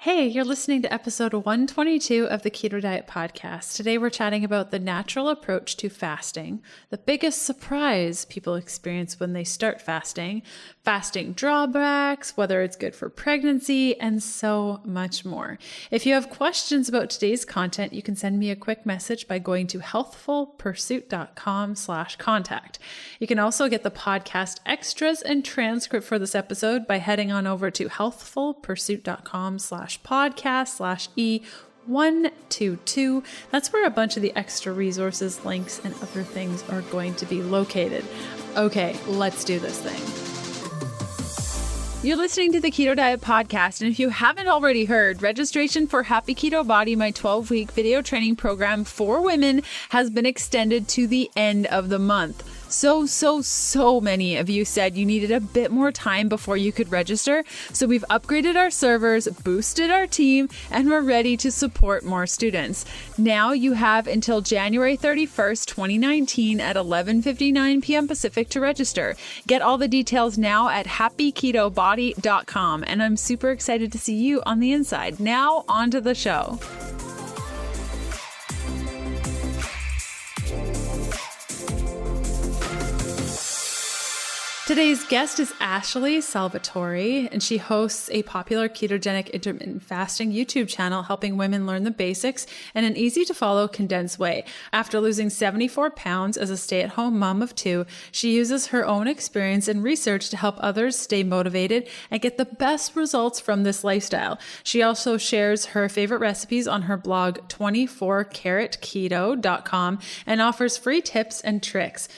Hey, you're listening to episode 122 of the Keto Diet Podcast. Today we're chatting about the natural approach to fasting, the biggest surprise people experience when they start fasting, fasting drawbacks, whether it's good for pregnancy, and so much more. If you have questions about today's content, you can send me a quick message by going to healthfulpursuit.com/contact. You can also get the podcast extras and transcript for this episode by heading on over to healthfulpursuit.com/podcast/E122. That's where a bunch of the extra resources, links, and other things are going to be located. Okay, let's do this thing. You're listening to the Keto Diet Podcast, and if you haven't already heard, registration for Happy Keto Body, my 12-week video training program for women, has been extended to the end of the month. So many of you said you needed a bit more time before you could register. So we've upgraded our servers, boosted our team, and we're ready to support more students. Now you have until January 31st, 2019 at 11:59 p.m. Pacific to register. Get all the details now at happyketobody.com. And I'm super excited to see you on the inside. Now on to the show. Today's guest is Ashley Salvatore, and she hosts a popular ketogenic intermittent fasting YouTube channel helping women learn the basics in an easy-to-follow, condensed way. After losing 74 pounds as a stay-at-home mom of two, she uses her own experience and research to help others stay motivated and get the best results from this lifestyle. She also shares her favorite recipes on her blog 24karatketo.com and offers free tips and tricks.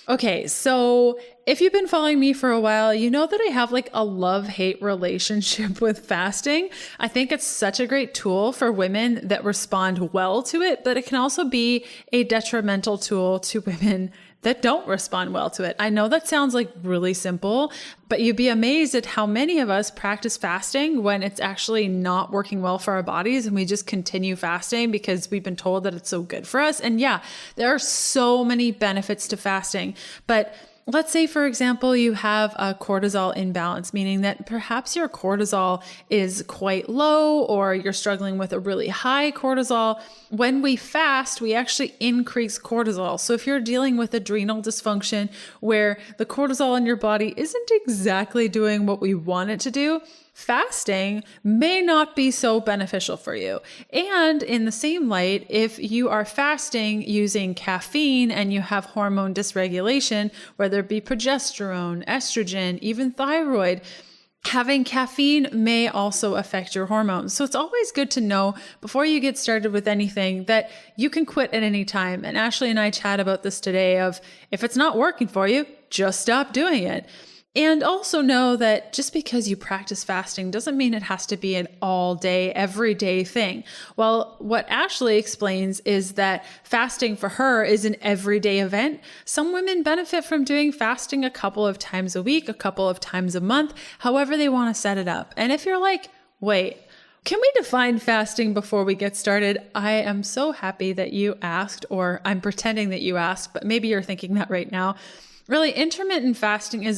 Okay, so if you've been following me for a while, you know that I have like a love-hate relationship with fasting. I think it's such a great tool for women that respond well to it, but it can also be a detrimental tool to women that don't respond well to it. I know that sounds like really simple, but you'd be amazed at how many of us practice fasting when it's actually not working well for our bodies, and we just continue fasting because we've been told that it's so good for us. And yeah, there are so many benefits to fasting, but let's say, for example, you have a cortisol imbalance, meaning that perhaps your cortisol is quite low or you're struggling with a really high cortisol. When we fast, we actually increase cortisol. So if you're dealing with adrenal dysfunction where the cortisol in your body isn't exactly doing what we want it to do, fasting may not be so beneficial for you. And in the same light, if you are fasting using caffeine and you have hormone dysregulation, whether it be progesterone, estrogen, even thyroid, having caffeine may also affect your hormones. So it's always good to know before you get started with anything that you can quit at any time. And Ashley and I chat about this today of if it's not working for you, just stop doing it. And also know that just because you practice fasting doesn't mean it has to be an all day, everyday thing. Well, what Ashley explains is that fasting for her is an everyday event. Some women benefit from doing fasting a couple of times a week, a couple of times a month, however they want to set it up. And if you're like, wait, can we define fasting before we get started? I am so happy that you asked, or I'm pretending that you asked, but maybe you're thinking that right now. Really, intermittent fasting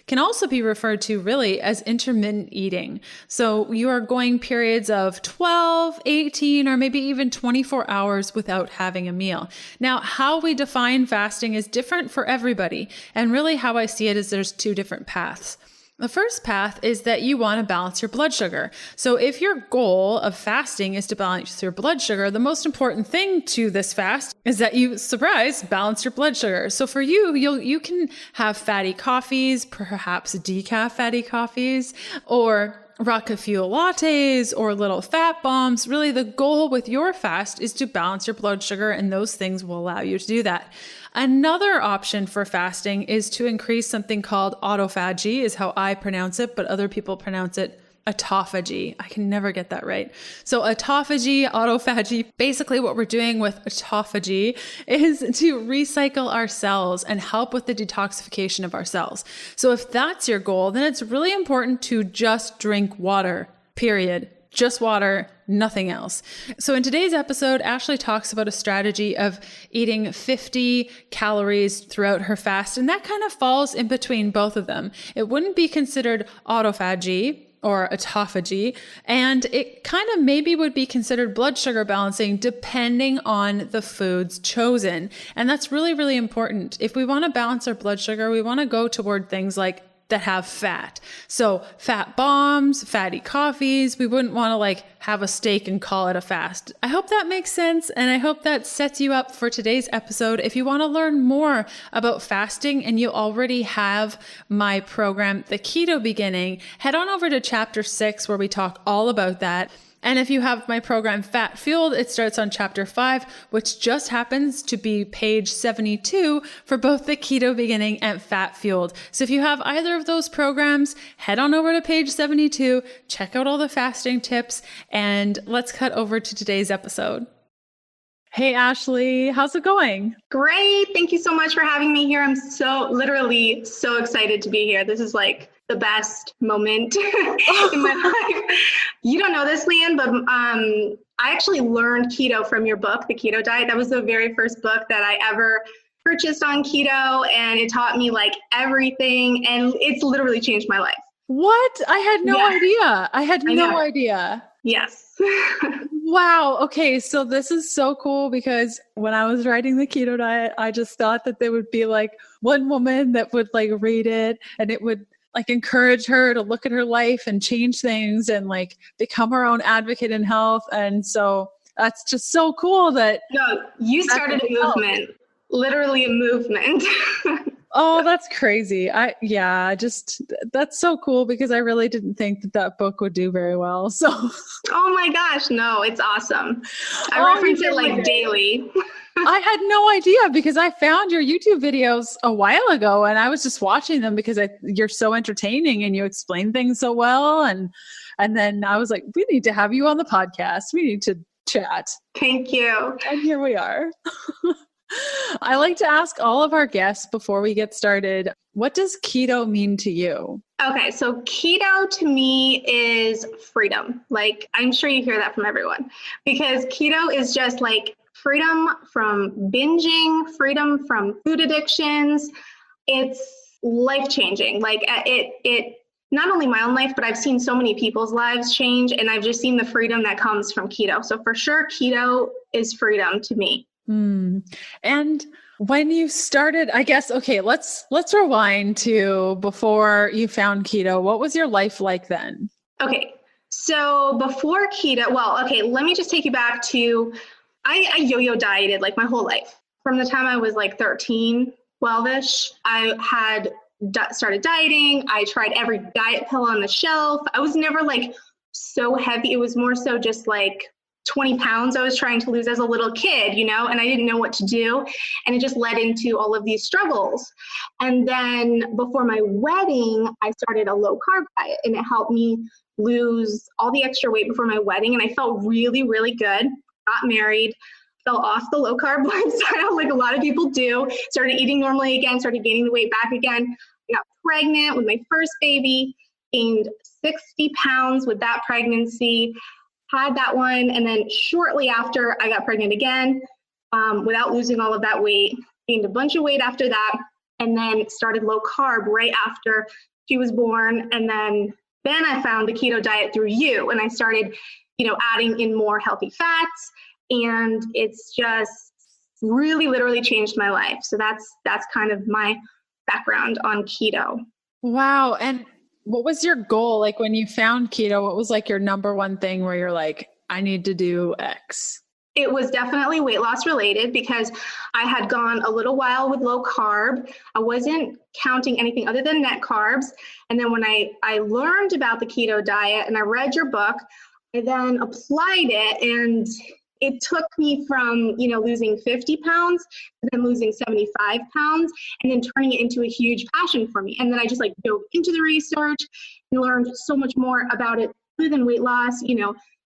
can also be referred to really as intermittent eating. So you are going periods of 12, 18, or maybe even 24 hours without having a meal. Now, how we define fasting is different for everybody. And really how I see it is there's two different paths. The first path is that you want to balance your blood sugar. So if your goal of fasting is to balance your blood sugar, the most important thing to this fast is that you, surprise, balance your blood sugar. So for you can have fatty coffees, perhaps decaf fatty coffees, or Rocca Fuel lattes or little fat bombs. Really, the goal with your fast is to balance your blood sugar, and those things will allow you to do that. Another option for fasting is to increase something called autophagy, is how I pronounce it, but other people pronounce it autophagy. I can never get that right. So autophagy, basically what we're doing with autophagy is to recycle our cells and help with the detoxification of our cells. So if that's your goal, then it's really important to just drink water, period. Just water, nothing else. So in today's episode, Ashley talks about a strategy of eating 50 calories throughout her fast, and that kind of falls in between both of them. It wouldn't be considered autophagy, or autophagy, and it kind of maybe would be considered blood sugar balancing depending on the foods chosen. And that's really, really important. If we want to balance our blood sugar, we want to go toward things like that have fat. So fat bombs, fatty coffees. We wouldn't want to like have a steak and call it a fast. I hope that makes sense. And I hope that sets you up for today's episode. If you want to learn more about fasting and you already have my program, The Keto Beginning, head on over to chapter 6 where we talk all about that. And if you have my program Fat Fueled, it starts on chapter 5, which just happens to be page 72 for both the Keto Beginning and Fat Fueled. So if you have either of those programs, head on over to page 72, check out all the fasting tips, and let's cut over to today's episode. Hey, Ashley, how's it going? Great. Thank you so much for having me here. I'm literally so excited to be here. This is like the best moment in my life. You don't know this, Leanne, but I actually learned keto from your book, The Keto Diet. That was the very first book that I ever purchased on keto, and it taught me like everything, and it's literally changed my life. What? I had no idea. I had no idea. Yes. Wow. Okay. So this is so cool because when I was writing the keto diet, I just thought that there would be like one woman that would like read it and it would like encourage her to look at her life and change things and like become her own advocate in health. And so that's just so cool that you started a movement, literally a movement. Oh, that's crazy. That's so cool because I really didn't think that book would do very well. So, oh my gosh, no, it's awesome. I reference it like daily. I had no idea because I found your YouTube videos a while ago and I was just watching them because you're so entertaining and you explain things so well. And then I was like, we need to have you on the podcast. We need to chat. Thank you. And here we are. I like to ask all of our guests before we get started, what does keto mean to you? Okay, so keto to me is freedom. Like, I'm sure you hear that from everyone because keto is just like freedom from binging, freedom from food addictions. It's life-changing. Like it not only my own life, but I've seen so many people's lives change, and I've just seen the freedom that comes from keto. So for sure, keto is freedom to me. And when you started, I guess, okay, let's rewind to before you found keto. What was your life like then? Okay, so before keto, let me just take you back to, I yo-yo dieted like my whole life. From the time I was like 13, 12-ish, I had started dieting. I tried every diet pill on the shelf. I was never like so heavy. It was more so just like 20 pounds I was trying to lose as a little kid, and I didn't know what to do. And it just led into all of these struggles. And then before my wedding, I started a low carb diet, and it helped me lose all the extra weight before my wedding. And I felt really, really good. Got married, fell off the low carb lifestyle like a lot of people do, started eating normally again, started gaining the weight back again. I got pregnant with my first baby, gained 60 pounds with that pregnancy. Had that one, and then shortly after I got pregnant again, without losing all of that weight, gained a bunch of weight after that, and then started low carb right after she was born. And then I found the keto diet through you, and I started, adding in more healthy fats, and it's just really literally changed my life. So that's kind of my background on keto. Wow. And what was your goal? Like when you found keto, what was like your number one thing where you're like, I need to do X? It was definitely weight loss related because I had gone a little while with low carb. I wasn't counting anything other than net carbs. And then when I learned about the keto diet and I read your book, I then applied it, and it took me from, losing 50 pounds to then losing 75 pounds and then turning it into a huge passion for me. And then I just like dove into the research and learned so much more about it other than weight loss,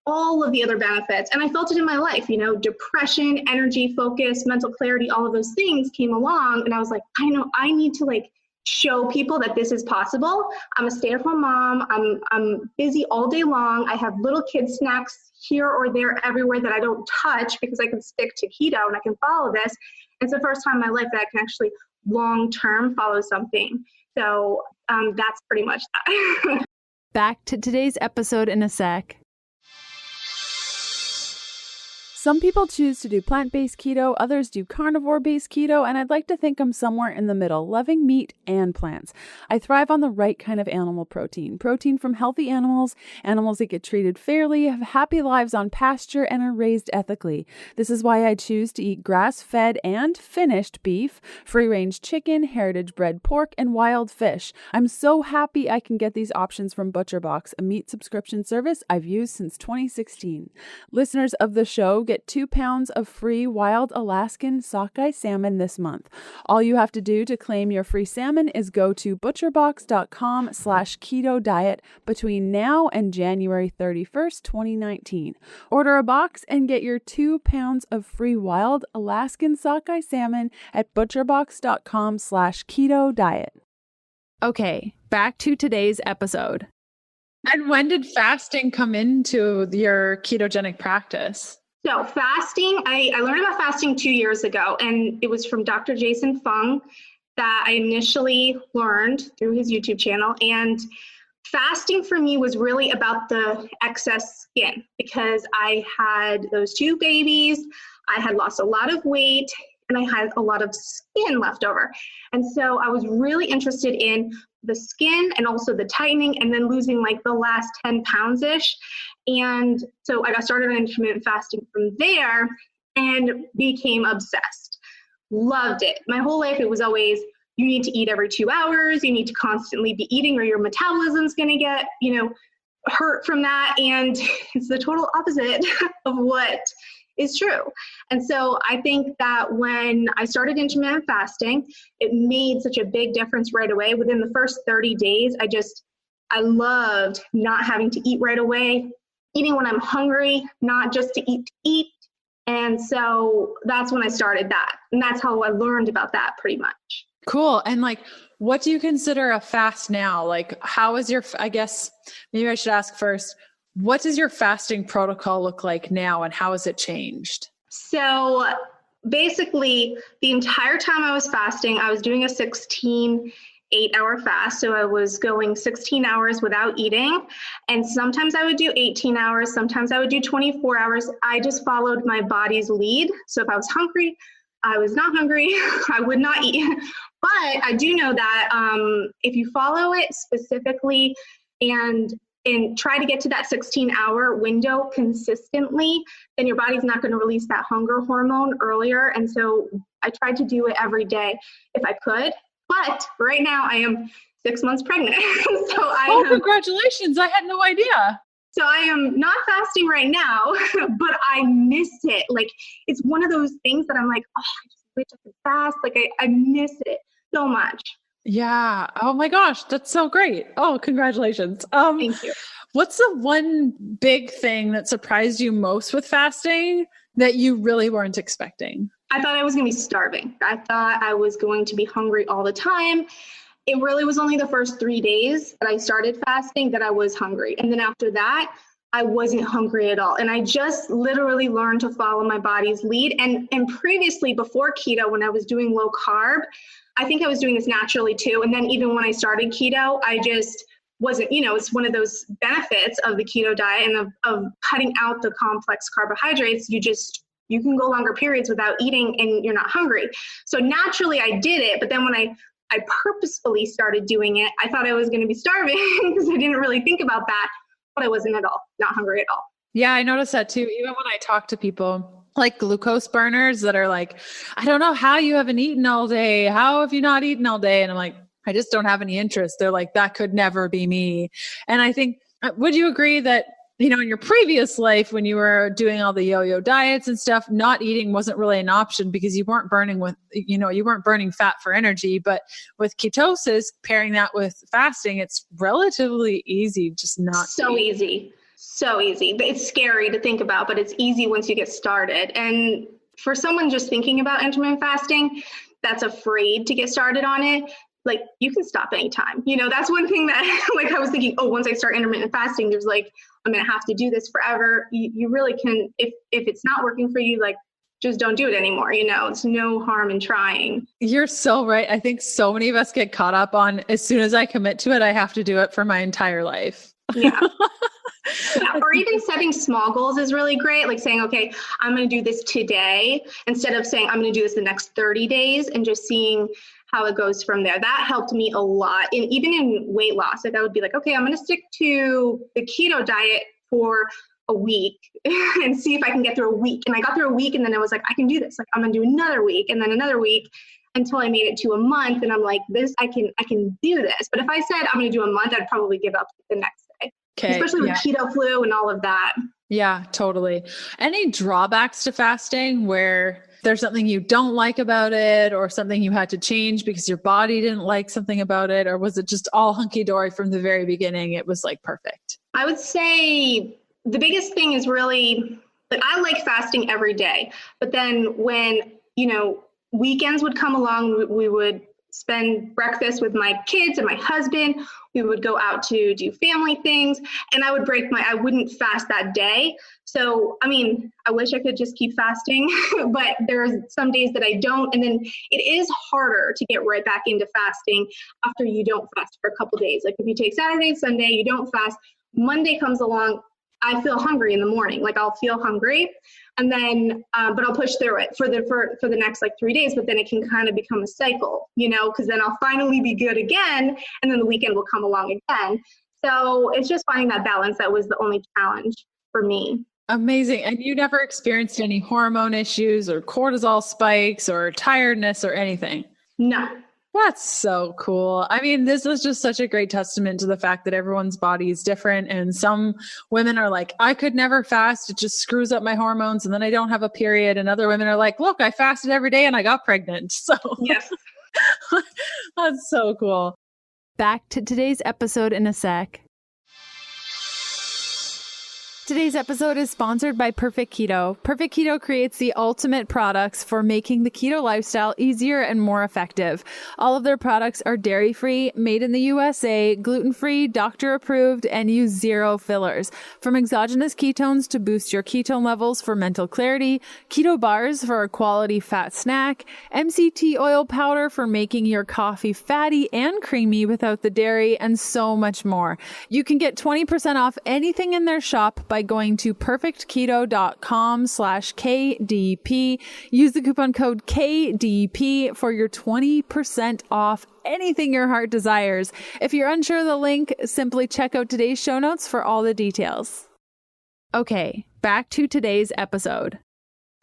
all of the other benefits. And I felt it in my life, depression, energy, focus, mental clarity, all of those things came along. And I was like, I know I need to like show people that this is possible. I'm a stay-at-home mom. I'm busy all day long. I have little kid snacks here or there everywhere that I don't touch because I can stick to keto and I can follow this. It's the first time in my life that I can actually long-term follow something. So that's pretty much that. Back to today's episode in a sec. Some people choose to do plant-based keto, others do carnivore-based keto, and I'd like to think I'm somewhere in the middle, loving meat and plants. I thrive on the right kind of animal protein. Protein from healthy animals, animals that get treated fairly, have happy lives on pasture, and are raised ethically. This is why I choose to eat grass-fed and finished beef, free-range chicken, heritage-bred pork, and wild fish. I'm so happy I can get these options from ButcherBox, a meat subscription service I've used since 2016. Listeners of the show get 2 pounds of free wild Alaskan sockeye salmon this month. All you have to do to claim your free salmon is go to butcherbox.com/keto diet between now and January 31st, 2019. Order a box and get your 2 pounds of free wild Alaskan sockeye salmon at butcherbox.com/keto diet. Okay, back to today's episode. And when did fasting come into your ketogenic practice? So fasting, I learned about fasting 2 years ago, and it was from Dr. Jason Fung that I initially learned through his YouTube channel. And fasting for me was really about the excess skin because I had those 2 babies, I had lost a lot of weight, and I had a lot of skin left over. And so I was really interested in the skin and also the tightening and then losing like the last 10 pounds-ish. And so I got started on intermittent fasting from there and became obsessed. Loved it. My whole life, it was always, you need to eat every 2 hours. You need to constantly be eating or your metabolism's going to get, hurt from that. And it's the total opposite of what is true. And so I think that when I started intermittent fasting, it made such a big difference right away. Within the first 30 days, I loved not having to eat right away, eating when I'm hungry, not just to eat. And so that's when I started that. And that's how I learned about that pretty much. Cool. And what do you consider a fast now? How is I guess maybe I should ask first, what does your fasting protocol look like now and how has it changed? So basically the entire time I was fasting, I was doing a 16 8-hour fast. So I was going 16 hours without eating. And sometimes I would do 18 hours. Sometimes I would do 24 hours. I just followed my body's lead. So if I was hungry, I was not hungry, I would not eat. But I do know that if you follow it specifically and try to get to that 16-hour window consistently, then your body's not going to release that hunger hormone earlier. And so I tried to do it every day if I could. But right now I am 6 months pregnant. Congratulations. I had no idea. So I am not fasting right now, but I miss it. It's one of those things that I'm like, oh, I just wish I could fast. I miss it so much. Yeah. Oh my gosh. That's so great. Oh, congratulations. Thank you. What's the one big thing that surprised you most with fasting that you really weren't expecting? I thought I was going to be starving. I thought I was going to be hungry all the time. It really was only the first 3 days that I started fasting that I was hungry. And then after that, I wasn't hungry at all. And I just literally learned to follow my body's lead. And previously, before keto, when I was doing low carb, I think I was doing this naturally too. And then even when I started keto, I just wasn't, it's one of those benefits of the keto diet and of cutting out the complex carbohydrates. You can go longer periods without eating and you're not hungry. So naturally I did it. But then when I purposefully started doing it, I thought I was going to be starving because I didn't really think about that, but I wasn't at all, not hungry at all. Yeah, I noticed that too. Even when I talk to people like glucose burners that are like, I don't know how you haven't eaten all day. How have you not eaten all day? And I'm like, I just don't have any interest. They're like, that could never be me. And I think, would you agree that, in your previous life, when you were doing all the yo-yo diets and stuff, not eating wasn't really an option because you weren't burning you weren't burning fat for energy. But with ketosis, pairing that with fasting, it's relatively easy, just not so easy. So easy. It's scary to think about, but it's easy once you get started. And for someone just thinking about intermittent fasting that's afraid to get started on it, you can stop anytime. That's one thing that I was thinking, once I start intermittent fasting, there's I'm going to have to do this forever. You really can, if it's not working for you, just don't do it anymore. It's no harm in trying. You're so right. I think so many of us get caught up on, as soon as I commit to it, I have to do it for my entire life. Yeah. Yeah, or even setting small goals is really great. Like saying, okay, I'm going to do this today instead of saying I'm going to do this the next 30 days and just seeing how it goes from there. That helped me a lot. And even in weight loss, like I would be like, okay, I'm going to stick to the keto diet for a week and see if I can get through a week. And I got through a week and then I was like, I can do this. Like I'm going to do another week and then another week until I made it to a month. And I'm like, I can do this. But if I said I'm going to do a month, I'd probably give up the next day. Okay. Especially with keto flu and all of that. Yeah, totally. Any drawbacks to fasting where there's something you don't like about it or something you had to change because your body didn't like something about it? Or was it just all hunky-dory from the very beginning? It was like perfect. I would say the biggest thing is really, like, I like fasting every day. But then when, weekends would come along, we would spend breakfast with my kids and my husband. We would go out to do family things and I wouldn't fast that day. So, I wish I could just keep fasting, but there's some days that I don't. And then it is harder to get right back into fasting after you don't fast for a couple days. Like if you take Saturday, Sunday, you don't fast, Monday comes along, I feel hungry in the morning. Like I'll feel hungry and then, but I'll push through it for the next like 3 days, but then it can kind of become a cycle, because then I'll finally be good again. And then the weekend will come along again. So it's just finding that balance. That was the only challenge for me. Amazing. And you never experienced any hormone issues or cortisol spikes or tiredness or anything? No. That's so cool. This is just such a great testament to the fact that everyone's body is different. And some women are like, I could never fast. It just screws up my hormones. And then I don't have a period. And other women are like, look, I fasted every day and I got pregnant. So yes, that's so cool. Back to today's episode in a sec. Today's episode is sponsored by Perfect Keto. Perfect Keto creates the ultimate products for making the keto lifestyle easier and more effective. All of their products are dairy-free, made in the USA, gluten-free, doctor-approved, and use zero fillers. From exogenous ketones to boost your ketone levels for mental clarity, keto bars for a quality fat snack, MCT oil powder for making your coffee fatty and creamy without the dairy, and so much more. You can get 20% off anything in their shop by going to perfectketo.com/KDP. Use the coupon code KDP for your 20% off anything your heart desires. If you're unsure of the link, simply check out today's show notes for all the details. Okay, back to today's episode.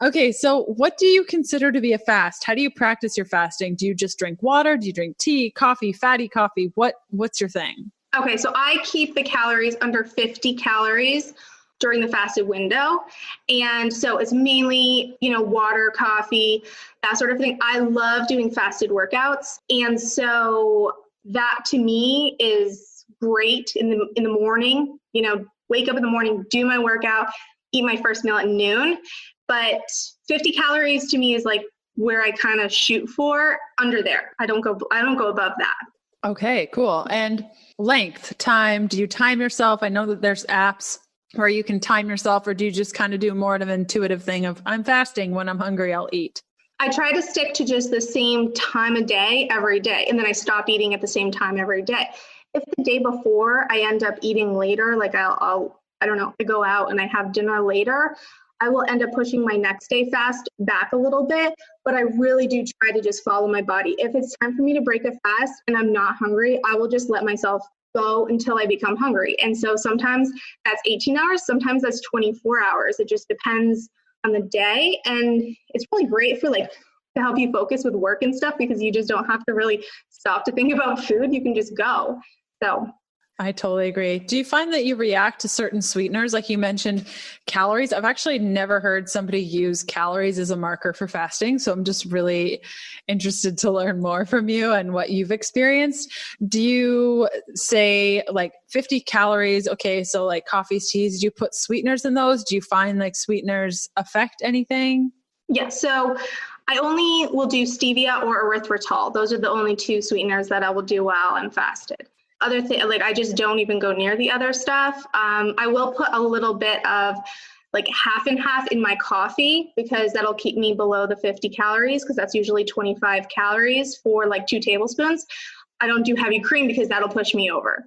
Okay, so what do you consider to be a fast? How do you practice your fasting? Do you just drink water? Do you drink tea, coffee, fatty coffee? What's your thing? Okay, so I keep the calories under 50 calories during the fasted window. And so it's mainly, water, coffee, that sort of thing. I love doing fasted workouts. And so that to me is great in the morning, wake up in the morning, do my workout, eat my first meal at noon. But 50 calories to me is like where I kind of shoot for. Under there. I don't go above that. Okay, cool. And length, time, do you time yourself? I know that there's apps where you can time yourself, or do you just kind of do more of an intuitive thing of I'm fasting, when I'm hungry, I'll eat? I try to stick to just the same time of day every day. And then I stop eating at the same time every day. If the day before I end up eating later, like I go out and I have dinner later, I will end up pushing my next day fast back a little bit, but I really do try to just follow my body. If it's time for me to break a fast and I'm not hungry, I will just let myself go until I become hungry. And so sometimes that's 18 hours, sometimes that's 24 hours. It just depends on the day. And it's really great for to help you focus with work and stuff, because you just don't have to really stop to think about food. You can just go. So I totally agree. Do you find that you react to certain sweeteners? Like you mentioned calories. I've actually never heard somebody use calories as a marker for fasting. So I'm just really interested to learn more from you and what you've experienced. Do you say 50 calories? Okay. So like coffees, teas, do you put sweeteners in those? Do you find sweeteners affect anything? Yeah. So I only will do stevia or erythritol. Those are the only two sweeteners that I will do while I'm fasted. Other thing, I just don't even go near the other stuff. I will put a little bit of half and half in my coffee, because that'll keep me below the 50 calories, because that's usually 25 calories for 2 tablespoons. I don't do heavy cream because that'll push me over.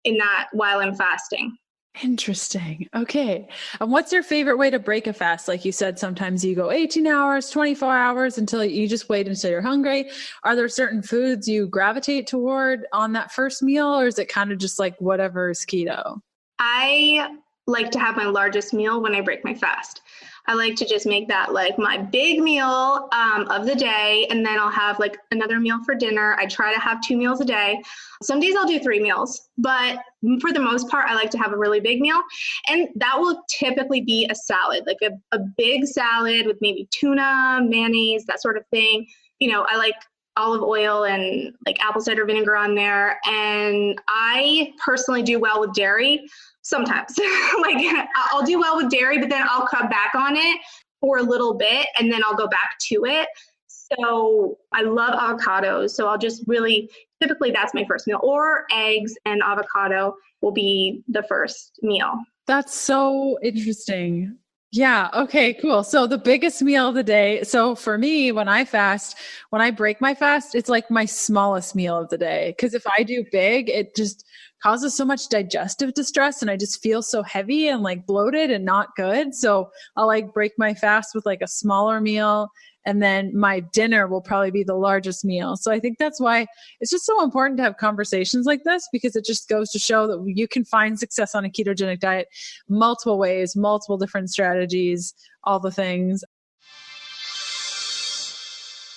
in that while I'm fasting. Interesting. Okay. And what's your favorite way to break a fast? Like you said, sometimes you go 18 hours, 24 hours until you just wait until you're hungry. Are there certain foods you gravitate toward on that first meal, or is it kind of just like whatever is keto? I like to have my largest meal when I break my fast. I like to just make that like my big meal of the day, and then I'll have like another meal for dinner. I try to have 2 meals a day. Some days I'll do 3 meals, but for the most part, I like to have a really big meal. And that will typically be a salad, like a big salad with maybe tuna, mayonnaise, that sort of thing. You know, I like olive oil and like apple cider vinegar on there. And I personally do well with dairy. Sometimes like I'll do well with dairy, but then I'll cut back on it for a little bit and then I'll go back to it. So I love avocados. So I'll just typically that's my first meal, or eggs and avocado will be the first meal. That's so interesting. Yeah. Okay, cool. So the biggest meal of the day. So for me, when I break my fast, it's like my smallest meal of the day. Cause if I do big, it just causes so much digestive distress and I just feel so heavy and like bloated and not good. So I'll like break my fast with like a smaller meal. And then my dinner will probably be the largest meal. So I think that's why it's just so important to have conversations like this, because it just goes to show that you can find success on a ketogenic diet multiple ways, multiple different strategies, all the things.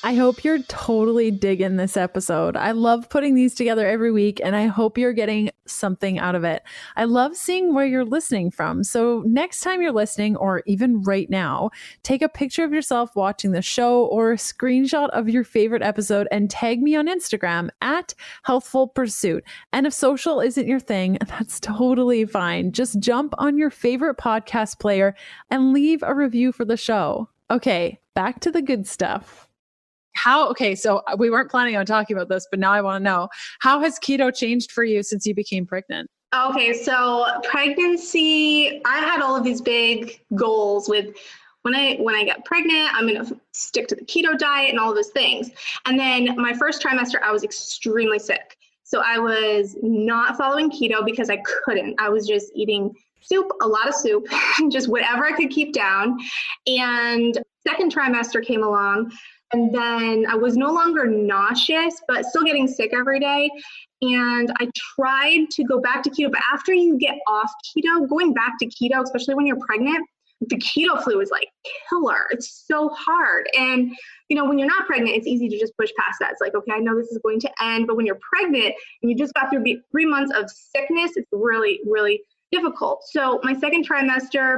I hope you're totally digging this episode. I love putting these together every week, and I hope you're getting something out of it. I love seeing where you're listening from. So next time you're listening, or even right now, take a picture of yourself watching the show or a screenshot of your favorite episode and tag me on Instagram at Healthful Pursuit. And if social isn't your thing, that's totally fine. Just jump on your favorite podcast player and leave a review for the show. Okay, back to the good stuff. So we weren't planning on talking about this, but now I want to know, how has keto changed for you since you became pregnant? Okay, so pregnancy, I had all of these big goals with when I get pregnant, I'm going to stick to the keto diet and all of those things. And then my first trimester, I was extremely sick. So I was not following keto because I couldn't. I was just eating soup, a lot of soup, just whatever I could keep down. And second trimester came along. And then I was no longer nauseous, but still getting sick every day. And I tried to go back to keto, but after you get off keto, going back to keto, especially when you're pregnant, the keto flu is like killer. It's so hard. And, you know, when you're not pregnant, it's easy to just push past that. It's like, okay, I know this is going to end. But when you're pregnant and you just got through 3 months of sickness, it's really, really difficult. So my second trimester,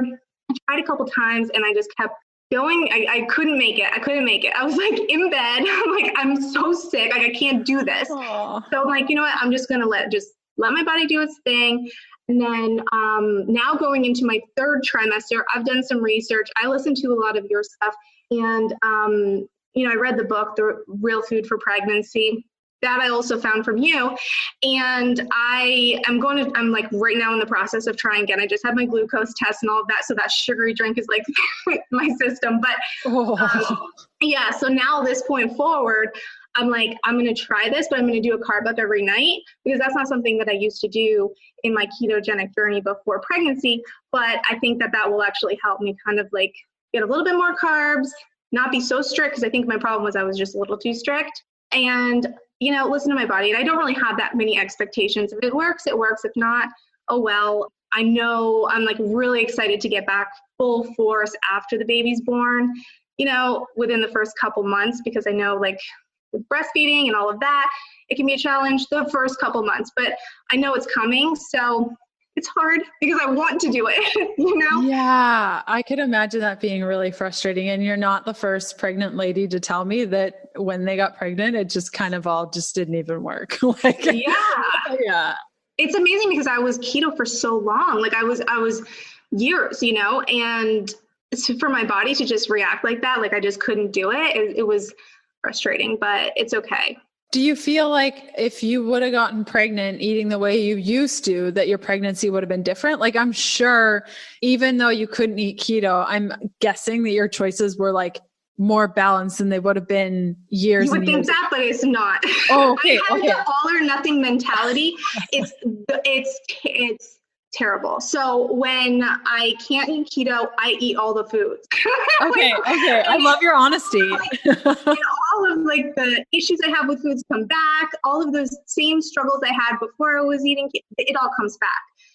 I tried a couple times and I just kept going. I couldn't make it. I was like in bed. I'm like, I'm so sick. Like I can't do this. Aww. So I'm like, you know what? I'm just going to let my body do its thing. And then now going into my third trimester, I've done some research. I listened to a lot of your stuff. And, you know, I read the book, The Real Food for Pregnancy. That I also found from you. And I'm like right now in the process of trying again. I just had my glucose test and all of that. So that sugary drink is like my system. But yeah, so now this point forward, I'm like, I'm going to try this, but I'm going to do a carb up every night because that's not something that I used to do in my ketogenic journey before pregnancy. But I think that will actually help me kind of like get a little bit more carbs, not be so strict, because I think my problem was I was just a little too strict. And you know, listen to my body. And I don't really have that many expectations. If it works, it works. If not, oh well. I know I'm like really excited to get back full force after the baby's born, you know, within the first couple months, because I know like with breastfeeding and all of that, it can be a challenge the first couple months, but I know it's coming. So it's hard because I want to do it, you know? Yeah, I could imagine that being really frustrating. And you're not the first pregnant lady to tell me that when they got pregnant, it just kind of all just didn't even work. Like, yeah. It's amazing because I was keto for so long. Like I was years, you know, and for my body to just react like that, like I just couldn't do it. It was frustrating, but it's okay. Do you feel like if you would have gotten pregnant eating the way you used to, that your pregnancy would have been different? Like, I'm sure even though you couldn't eat keto, I'm guessing that your choices were like more balanced than they would have been years You would and think years. that, but it's not. Oh, okay, I have okay. the all or nothing mentality. It's terrible. So when I can't eat keto, I eat all the foods. Okay. I love your honesty. And all of like the issues I have with foods come back. All of those same struggles I had before I was eating, it all comes back.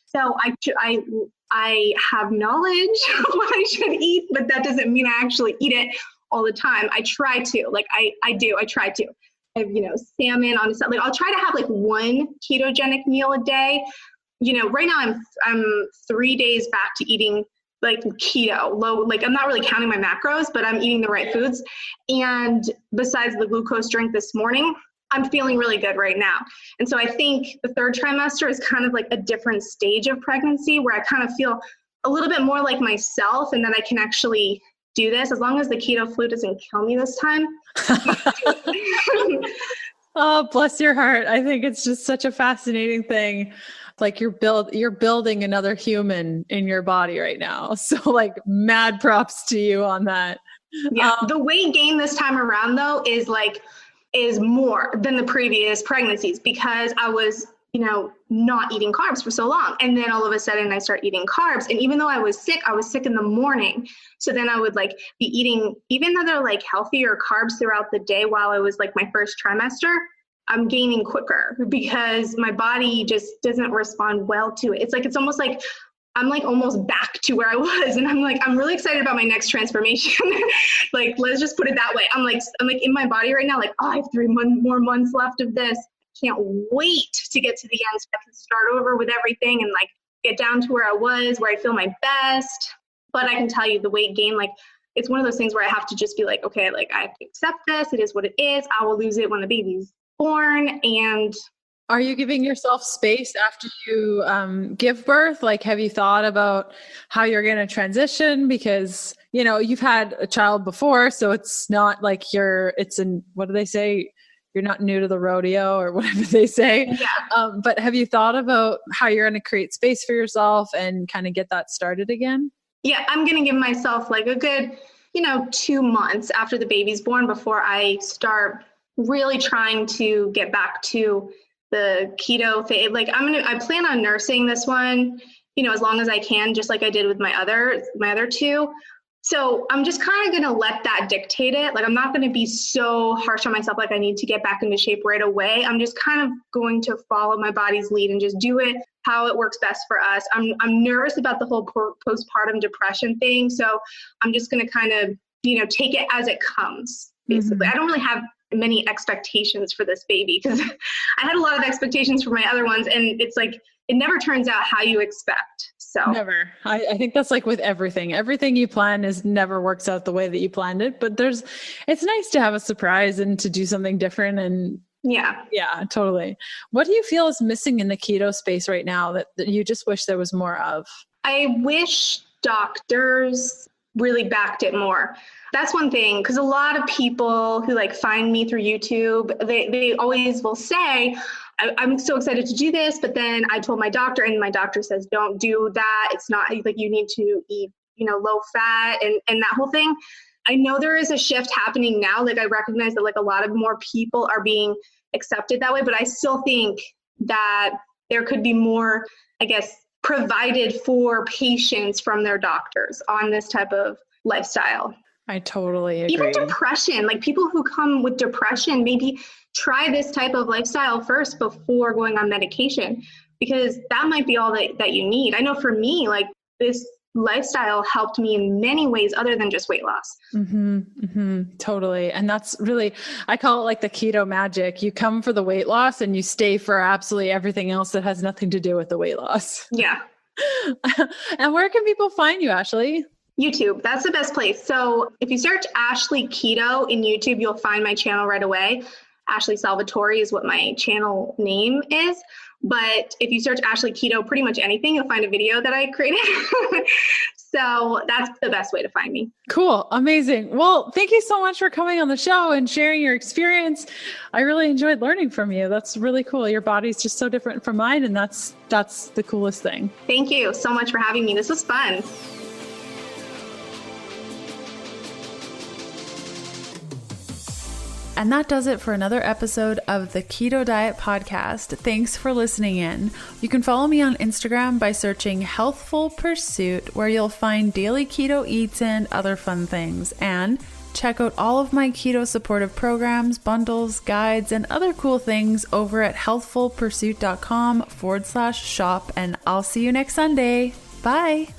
So I have knowledge of what I should eat, but that doesn't mean I actually eat it all the time. I try to, like I try to. I have, salmon on a set. Like I'll try to have like one ketogenic meal a day. Right now I'm 3 days back to eating like keto, low, like I'm not really counting my macros, but I'm eating the right foods. And besides the glucose drink this morning, I'm feeling really good right now. And so I think the third trimester is kind of like a different stage of pregnancy where I kind of feel a little bit more like myself, and then I can actually do this as long as the keto flu doesn't kill me this time. Oh, bless your heart. I think it's just such a fascinating thing. Like you're building another human in your body right now. So like mad props to you on that. Yeah. The weight gain this time around though is more than the previous pregnancies because I was, not eating carbs for so long. And then all of a sudden I start eating carbs. And even though I was sick in the morning. So then I would like be eating, even though they're like healthier carbs throughout the day while I was like my first trimester, I'm gaining quicker because my body just doesn't respond well to it. It's almost like I'm like almost back to where I was. And I'm really excited about my next transformation. Like, let's just put it that way. I'm like in my body right now, like, oh, I have 3 more months left of this. Can't wait to get to the end so I can start over with everything and like get down to where I was, where I feel my best. But I can tell you the weight gain, like it's one of those things where I have to just be like, okay, like I have to accept this. It is what it is. I will lose it when the baby's born. And are you giving yourself space after you give birth? Like, have you thought about how you're going to transition? Because, you've had a child before, so it's not like what do they say? You're not new to the rodeo or whatever they say. Yeah. But have you thought about how you're going to create space for yourself and kind of get that started again? Yeah, I'm going to give myself like a good, 2 months after the baby's born before I start really trying to get back to the keto phase. Like I plan on nursing this one, as long as I can, just like I did with my other two. So I'm just kind of going to let that dictate it. Like I'm not going to be so harsh on myself. Like I need to get back into shape right away. I'm just kind of going to follow my body's lead and just do it how it works best for us. I'm nervous about the whole postpartum depression thing. So I'm just going to kind of, take it as it comes, basically. I don't really have many expectations for this baby because I had a lot of expectations for my other ones. And it's like, it never turns out how you expect. So never. I think that's like with everything. Everything you plan never works out the way that you planned it, but it's nice to have a surprise and to do something different. And yeah, totally. What do you feel is missing in the keto space right now that you just wish there was more of? I wish doctors really backed it more. That's one thing, because a lot of people who like find me through YouTube, they always will say, I'm so excited to do this, but then I told my doctor and my doctor says, don't do that. It's not like you need to eat, low fat and that whole thing. I know there is a shift happening now. Like I recognize that like a lot of more people are being accepted that way, but I still think that there could be more, I guess, provided for patients from their doctors on this type of lifestyle. I totally agree. Even depression, like people who come with depression, maybe try this type of lifestyle first before going on medication, because that might be all that you need. I know for me, like this lifestyle helped me in many ways other than just weight loss. Totally. And that's really, I call it like the keto magic. You come for the weight loss and you stay for absolutely everything else that has nothing to do with the weight loss. Yeah. And where can people find you, Ashley? YouTube. That's the best place. So if you search Ashley Keto in YouTube, you'll find my channel right away. Ashley Salvatore is what my channel name is. But if you search Ashley Keto, pretty much anything, you'll find a video that I created. So that's the best way to find me. Cool. Amazing. Well, thank you so much for coming on the show and sharing your experience. I really enjoyed learning from you. That's really cool. Your body's just so different from mine. And that's the coolest thing. Thank you so much for having me. This was fun. And that does it for another episode of the Keto Diet Podcast. Thanks for listening in. You can follow me on Instagram by searching Healthful Pursuit, where you'll find daily keto eats and other fun things. And check out all of my keto supportive programs, bundles, guides, and other cool things over at healthfulpursuit.com/shop. And I'll see you next Sunday. Bye.